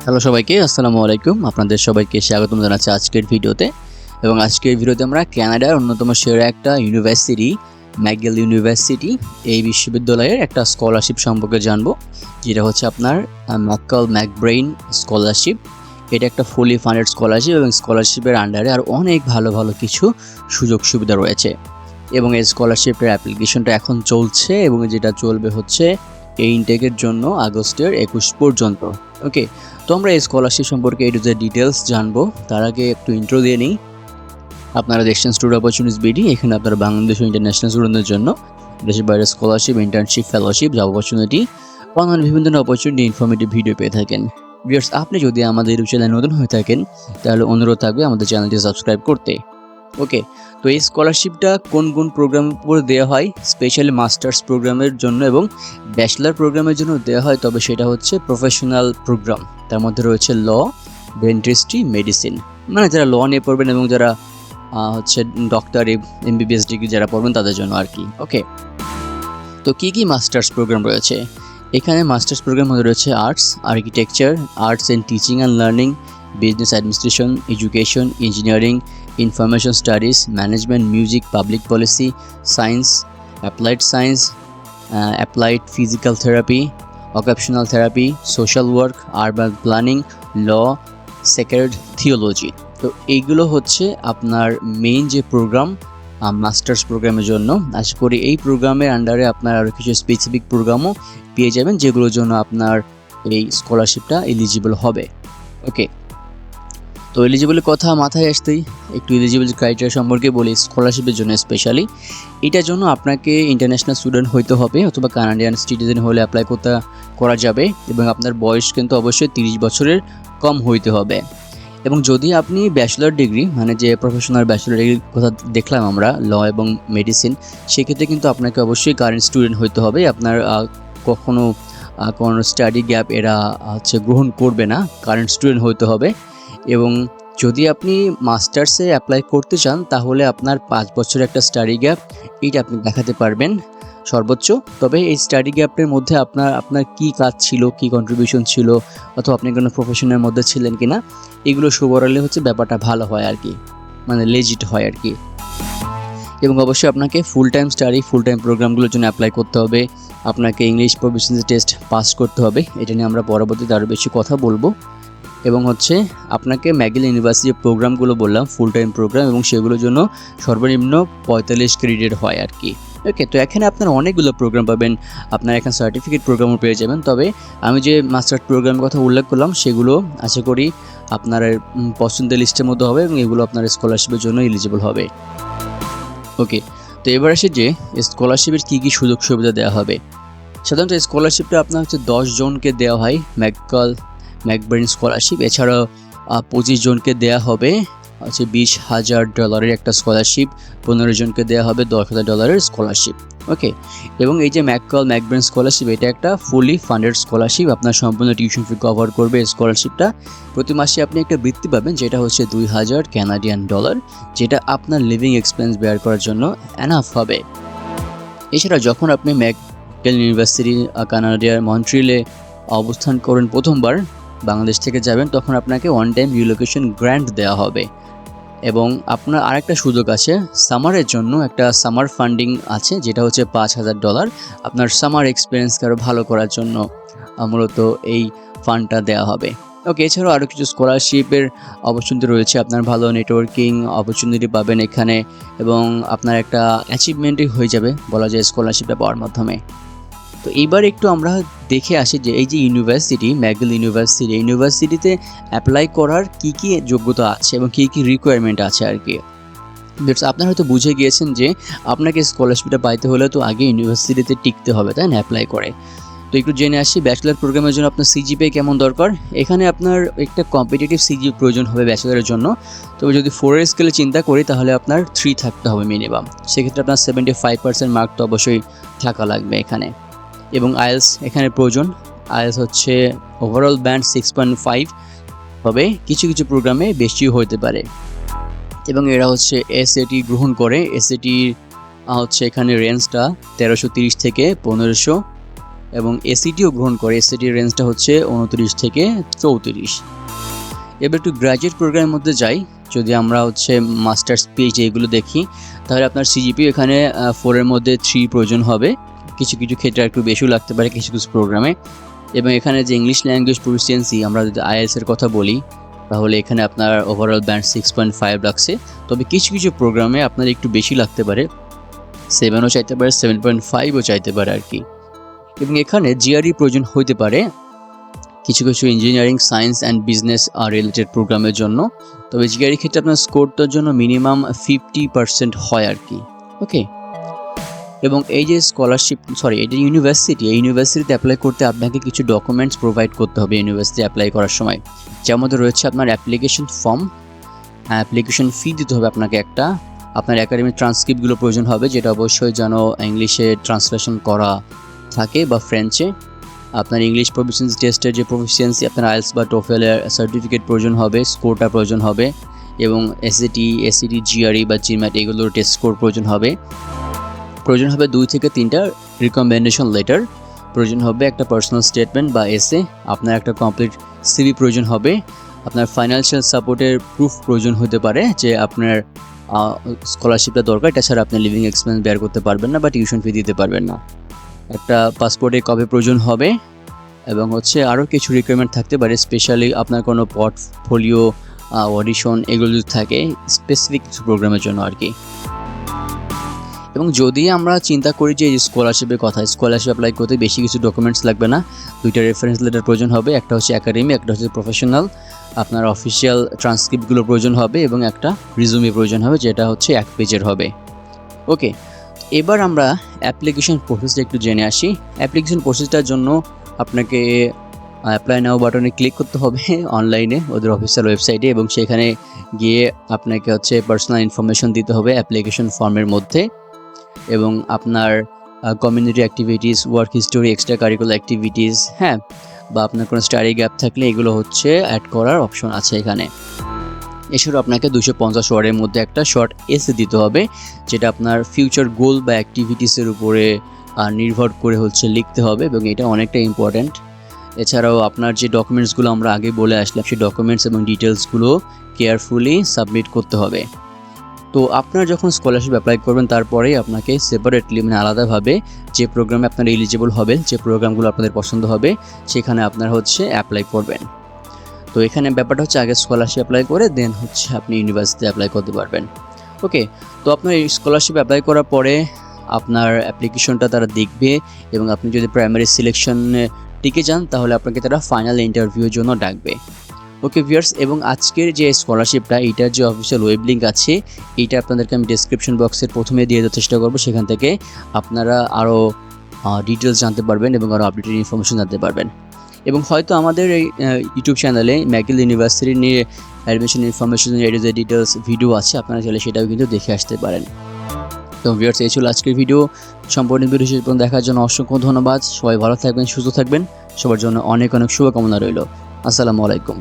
Hello সবাইকে, আসসালামু আলাইকুম। আপনাদের সবাইকে স্বাগতম জানাচ্ছি আজকের ভিডিওতে। এবং আজকের ভিডিওতে আমরা কানাডার অন্যতম সেরা একটা ইউনিভার্সিটি, ম্যাকগিল ইউনিভার্সিটি, এই বিশ্ববিদ্যালয়ের একটা স্কলারশিপ সম্পর্কে জানবো, যেটা হচ্ছে আপনার ম্যাককল ম্যাকব্রেইন স্কলারশিপ। এটা একটা ফুলি ফান্ডেড স্কলারশিপ এবং স্কলারশিপের আন্ডারে আর অনেক ভালো ভালো কিছু সুযোগ সুবিধা রয়েছে। এবং এই স্কলারশিপের অ্যাপ্লিকেশনটা এখন চলছে এবং যেটা চলবে হচ্ছে এই ইনটেকের জন্য আগস্টের 21 পর্যন্ত। ওকে, তো আমরা এই স্কলারশিপ সম্পর্কে এই যে ডিটেলস জানবো, তার আগে একটু ইন্ট্রো দিয়ে নিই। আপনারা দেখছেন স্টুডেন্ট অপরচুনিটিস বিডি। এখানে আপনারা বাংলাদেশ ও ইন্টারন্যাশনাল স্টুডেন্টদের জন্য দেশের বাইরে scholarship, internship, fellowship, job opportunity, অন্যান্য বিভিন্ন ধরনের অপরচুনিটি, ইনফরমেটিভ ভিডিও পেয়ে থাকেন। ভিউয়ার্স, আপনি যদি আমাদের ইউটিউব চ্যানেলে নতুন হয়ে থাকেন তাহলে অনুরোধ থাকবে আমাদের চ্যানেলটি সাবস্ক্রাইব করতে। ওকে, তো এই স্কলারশিপটা কোন কোন প্রোগ্রামের উপর দেওয়া হয়? স্পেশালি মাস্টার্স প্রোগ্রামের জন্য এবং ব্যাচেলার প্রোগ্রামের জন্য দেওয়া হয়, তবে সেটা হচ্ছে প্রফেশনাল প্রোগ্রাম। তার মধ্যে রয়েছে ল, ডেন্টিস্ট্রি, মেডিসিন, মানে যারা ল নিয়ে পড়বেন এবং যারা হচ্ছে ডক্টর, এমবিবিএস ডিগ্রি যারা পড়বেন তাদের জন্য আর কি। ওকে, তো কী কী মাস্টার্স প্রোগ্রাম রয়েছে? এখানে মাস্টার্স প্রোগ্রাম মধ্যে রয়েছে arts, architecture, arts and teaching and learning, business administration, education, engineering, information studies, management, music, public policy, science, applied science, applied physical therapy, occupational therapy, social work, urban planning, law, sacred theology. তো এইগুলো হচ্ছে আপনার main যে programme masters প্রোগ্রামের জন্য। আশা করি এই প্রোগ্রামের আন্ডারে আপনার আরও কিছু স্পেসিফিক প্রোগ্রামও পেয়ে যাবেন, যেগুলোর জন্য আপনার এই স্কলারশিপটা এলিজিবল হবে। ওকে, তো এলিজিবলের কথা মাথায় আসতেই একটু এলিজিবল ক্রাইটেরিয়া সম্পর্কে বলি। স্কলারশিপের জন্য স্পেশালি এটার জন্য আপনাকে ইন্টারন্যাশনাল স্টুডেন্ট হইতে হবে অথবা কানাডিয়ান সিটিজেন হলে অ্যাপ্লাই করা যাবে, এবং আপনার বয়স কিন্তু অবশ্যই 30 বছরের কম হইতে হবে। এবং যদি আপনি ব্যাচেলর ডিগ্রি, মানে যে প্রফেশনাল ব্যাচেলর ডিগ্রির কথা দেখলাম আমরা, ল এবং মেডিসিন, সেক্ষেত্রে কিন্তু আপনাকে অবশ্যই কারেন্ট স্টুডেন্ট হইতে হবে। আপনার কখনো কোনো স্টাডি গ্যাপ এরা গ্রহণ করবে না, কারেন্ট স্টুডেন্ট হইতে হবে। এবং যদি আপনি মাস্টার্সে অ্যাপ্লাই করতে চান তাহলে আপনার 5 বছরের একটা স্টাডি গ্যাপ এইটা আপনি দেখাতে পারবেন সর্বোচ্চ। তবে এই স্টাডি গ্যাপের মধ্যে আপনার কী কাজ ছিল, কী কন্ট্রিবিউশন ছিল, অথবা আপনি কোনো প্রফেশনের মধ্যে ছিলেন কিনা, এগুলো শো করালে হচ্ছে ব্যাপারটা ভালো হয় আর কি, মানে লেজিট হয় আর কি। এবং অবশ্যই আপনাকে full time study, full time প্রোগ্রামগুলোর জন্য অ্যাপ্লাই করতে হবে। আপনাকে ইংলিশ প্রফিশিয়েন্সি টেস্ট পাস করতে হবে। এটা নিয়ে আমরা পরবর্তীতে আরও বেশি কথা বলবো। এবং হচ্ছে আপনাকে ম্যাকগিল ইউনিভার্সিটির প্রোগ্রামগুলো বললাম ফুল টাইম প্রোগ্রাম, এবং সেগুলোর জন্য সর্বনিম্ন 45 ক্রেডিট হয় আর কি। ওকে, তো এখানে আপনারা অনেকগুলো প্রোগ্রাম পাবেন। আপনারা এখানে সার্টিফিকেট প্রোগ্রামও পেয়ে যাবেন। তবে আমি যে মাস্টার্স প্রোগ্রামের কথা উল্লেখ করলাম সেগুলো আশা করি আপনার পছন্দের লিস্টের মধ্যে হবে এবং এগুলো আপনার স্কলারশিপের জন্য এলিজিবল হবে। ওকে, তো এবার আসে যে স্কলারশিপের কী কী সুযোগ সুবিধা দেওয়া হবে। সাধারণত স্কলারশিপটা আপনার হচ্ছে 10 জনকে দেওয়া হয় ম্যাককল ম্যাকব্রেইন স্কলারশিপ। এছাড়াও 25 জনকে দেওয়া হবে হচ্ছে $20,000 একটা স্কলারশিপ, 15 জনকে দেওয়া হবে $10,000 স্কলারশিপ। ওকে, এবং এই যে ম্যাককল ম্যাকব্রেইন স্কলারশিপ, এটা একটা ফুলি ফান্ডেড স্কলারশিপ। আপনার সম্পূর্ণ টিউশন ফি কভার করবে স্কলারশিপটা। প্রতি মাসে আপনি একটা বৃত্তি পাবেন, যেটা হচ্ছে $2,000, যেটা আপনার লিভিং এক্সপেন্স বেয়ার করার জন্য এনাফ হবে। এছাড়া যখন আপনি ম্যাকগিল ইউনিভার্সিটি কানাডিয়ার মন্ট্রিলে অবস্থান করেন প্রথমবার, বাংলাদেশ থেকে যাবেন, তখন আপনাকে ওয়ান টাইম রিলোকেশন গ্র্যান্ট দেওয়া হবে। এবং আপনার আরেকটা সুযোগ আছে, সামারের জন্য একটা সামার ফান্ডিং আছে, যেটা হচ্ছে $5,000 আপনার সামার এক্সপিরিয়েন্সকে আরও ভালো করার জন্য মূলত এই ফান্ডটা দেওয়া হবে। ওকে, এছাড়াও আরও কিছু স্কলারশিপের অপরচুনিটি রয়েছে। আপনার ভালো নেটওয়ার্কিং অপরচুনিটি পাবেন এখানে, এবং আপনার একটা অ্যাচিভমেন্টই হয়ে যাবে বলা যায় স্কলারশিপটা পাওয়ার মাধ্যমে। তো এইবার একটু আমরা দেখে আসি যে এই যে ইউনিভার্সিটি, ম্যাকগিল ইউনিভার্সিটিতে অ্যাপ্লাই করার কি কি যোগ্যতা আছে এবং কী কী রিকোয়ারমেন্ট আছে আর কি। আপনারা হয়তো বুঝে গিয়েছেন যে আপনাকে স্কলারশিপটা পাইতে হলে তো আগে ইউনিভার্সিটিতে টিকতে হবে, তাই না, অ্যাপ্লাই করে। তো একটু জেনে আসি ব্যাচেলার প্রোগ্রামের জন্য আপনার সিজিপিএ কেমন দরকার। এখানে আপনার একটা কম্পিটিটিভ সিজি প্রয়োজন হবে ব্যাচেলারের জন্য। তবে যদি 4-এর স্কেলে চিন্তা করি তাহলে আপনার 3 থাকতে হবে মিনিমাম। সেক্ষেত্রে আপনার 75% মার্ক তো অবশ্যই থাকা লাগবে এখানে। এবং আইএলস এখানে প্রয়োজন। আইএলস হচ্ছে ওভারঅল ব্যান্ড 6.5, তবে কিছু কিছু প্রোগ্রামে বেশিও হতে পারে। এবং এরা হচ্ছে এসএটি গ্রহণ করে। এসএটির হচ্ছে এখানে রেঞ্জটা 1330 থেকে 1500, এবং এসিটিও গ্রহণ করে। এসিটির রেঞ্জটা হচ্ছে 29 থেকে 34। এবার একটু গ্র্যাজুয়েট প্রোগ্রামের মধ্যে যাই। যদি আমরা হচ্ছে মাস্টার্স পিএইচডি এগুলো দেখি, তাহলে আপনার সিজিপিএ এখানে 4-এর মধ্যে 3 প্রয়োজন হবে। কিছু কিছু ক্ষেত্রে একটু বেশিও লাগতে পারে কিছু কিছু প্রোগ্রামে। এবং এখানে যে ইংলিশ ল্যাঙ্গুয়েজ প্রফিসিয়েন্সি, আমরা যদি আইএলটিএস এর কথা বলি, তাহলে এখানে আপনার ওভারঅল ব্যান্ড 6.5 লাগছে। তবে কিছু কিছু প্রোগ্রামে আপনার একটু বেশি লাগতে পারে, 7ও চাইতে পারে, 7.5ও চাইতে পারে আর কি। এবং এখানে জিআরই প্রয়োজন হইতে পারে কিছু কিছু engineering, science and business related প্রোগ্রামের জন্য। তবে জিআরই ক্ষেত্রে আপনার স্কোরটার জন্য মিনিমাম 50% হয় আর কি। ওকে। এবং এই যে স্কলারশিপ, এই যে ইউনিভার্সিটি, এই ইউনিভার্সিটিতে অ্যাপ্লাই করতে আপনাকে কিছু ডকুমেন্টস প্রোভাইড করতে হবে ইউনিভার্সিটি অ্যাপ্লাই করার সময়। যার মধ্যে রয়েছে আপনার অ্যাপ্লিকেশন ফর্ম, অ্যাপ্লিকেশন ফি দিতে হবে আপনাকে একটা, আপনার একাডেমিক ট্রান্সক্রিপ্টগুলো প্রয়োজন হবে, যেটা অবশ্যই যেন ইংলিশে ট্রান্সলেশন করা থাকে বা ফ্রেঞ্চে। আপনার ইংলিশ প্রফিসিয়েন্সি টেস্টের যে প্রফিসিয়েন্সি, আপনার আইএলটিএস বা টোফেলের সার্টিফিকেট প্রয়োজন হবে, স্কোরটা প্রয়োজন হবে। এবং এসিটি, জিআরই বা জিম্যাট এগুলোর টেস্ট স্কোর প্রয়োজন হবে। প্রয়োজন হবে 2 থেকে 3টা রিকমেন্ডেশন লেটার, প্রয়োজন হবে একটা পার্সোনাল স্টেটমেন্ট বা এসে, আপনার একটা কমপ্লিট সিভি প্রয়োজন হবে, আপনার ফাইন্যান্সিয়াল সাপোর্টের প্রুফ প্রয়োজন হতে পারে যে আপনার স্কলারশিপটা দরকার, এটা ছাড়া আপনি লিভিং এক্সপেন্স বেয়ার করতে পারবেন না বা টিউশন ফি দিতে পারবেন না। একটা পাসপোর্টের কপি প্রয়োজন হবে। এবং হচ্ছে আরও কিছু রিকোয়ারমেন্ট থাকতে পারে, স্পেশালি আপনার কোনো পোর্টফোলিও, অডিশন এগুলো যদি থাকে স্পেসিফিক কিছু প্রোগ্রামের জন্য আর কি। এবং যদি আমরা চিন্তা করি যে এই স্কলারশিপের কথা, স্কলারশিপ অ্যাপ্লাই করতে বেশি কিছু ডকুমেন্টস লাগবে না, 2টা রেফারেন্স লেটার প্রয়োজন হবে, একটা হচ্ছে একাডেমি, একটা হচ্ছে প্রফেশনাল, আপনার অফিসিয়াল ট্রান্সক্রিপ্টগুলো প্রয়োজন হবে এবং একটা রিজুমে প্রয়োজন হবে, যেটা হচ্ছে 1 পেজের হবে। ওকে, এবার আমরা অ্যাপ্লিকেশন প্রসেসটা একটু জেনে আসি। অ্যাপ্লিকেশন প্রসেসটার জন্য আপনাকে অ্যাপ্লাই নাও বাটনে ক্লিক করতে হবে অনলাইনে ওদের অফিসিয়াল ওয়েবসাইটে, এবং সেখানে গিয়ে আপনাকে হচ্ছে পার্সোনাল ইনফরমেশন দিতে হবে অ্যাপ্লিকেশন ফর্মের মধ্যে। এবং আপনার community activities, work history, extra curricular activities, হ্যাঁ, বা আপনার কোনো স্টাডি গ্যাপ থাকলে এগুলো হচ্ছে অ্যাড করার অপশন আছে এখানে। এছাড়াও আপনাকে 250 ওয়ার্ডের মধ্যে একটা শর্ট এসে দিতে হবে, যেটা আপনার ফিউচার গোল বা অ্যাক্টিভিটিসের উপরে নির্ভর করে হচ্ছে লিখতে হবে, এবং এটা অনেকটা ইম্পর্ট্যান্ট। এছাড়াও আপনার যে ডকুমেন্টসগুলো আমরা আগে বলে আসলাম, সেই ডকুমেন্টস এবং ডিটেলসগুলো কেয়ারফুলি সাবমিট করতে হবে। তো আপনার যখন স্কলারশিপ অ্যাপ্লাই করবেন, তারপরেই আপনাকে সেপারেটলি, মানে আলাদাভাবে, যে প্রোগ্রামে আপনার এলিজিবল হবেন, যে প্রোগ্রামগুলো আপনাদের পছন্দ হবে, সেখানে আপনার হচ্ছে অ্যাপ্লাই করবেন। তো এখানে ব্যাপারটা হচ্ছে আগে স্কলারশিপ অ্যাপ্লাই করে দেন হচ্ছে আপনি ইউনিভার্সিটিতে অ্যাপ্লাই করতে পারবেন। ওকে, তো আপনার এই স্কলারশিপ অ্যাপ্লাই করার পরে আপনার অ্যাপ্লিকেশনটা তারা দেখবে, এবং আপনি যদি প্রাইমারি সিলেকশনে টিকে যান, তাহলে আপনাকে তারা ফাইনাল ইন্টারভিউর জন্য ডাকবে। ওকে ভিউয়ার্স, এবং আজকের যে স্কলারশিপটা, এইটার যে অফিসিয়াল ওয়েব লিঙ্ক আছে, এইটা আপনাদেরকে আমি ডেসক্রিপশন বক্সের প্রথমে দিয়ে দেওয়ার চেষ্টা করবো। সেখান থেকে আপনারা আরও ডিটেলস জানতে পারবেন এবং আরও আপডেটেড ইনফরমেশন জানতে পারবেন। এবং হয়তো আমাদের এই ইউটিউব চ্যানেলে ম্যাকগিল ইউনিভার্সিটি নিয়ে অ্যাডমিশন ইনফরমেশন, যে ডিটেলস ভিডিও আছে, আপনারা চাইলে সেটাও কিন্তু দেখে আসতে পারেন। তো ভিউয়ার্স, এই ছিল আজকের ভিডিও। সম্পূর্ণ ভিডিও শেষ পর্যন্ত দেখার জন্য অসংখ্য ধন্যবাদ। সবাই ভালো থাকবেন, সুস্থ থাকবেন, সবার জন্য অনেক অনেক শুভকামনা রইল। আসসালামু আলাইকুম।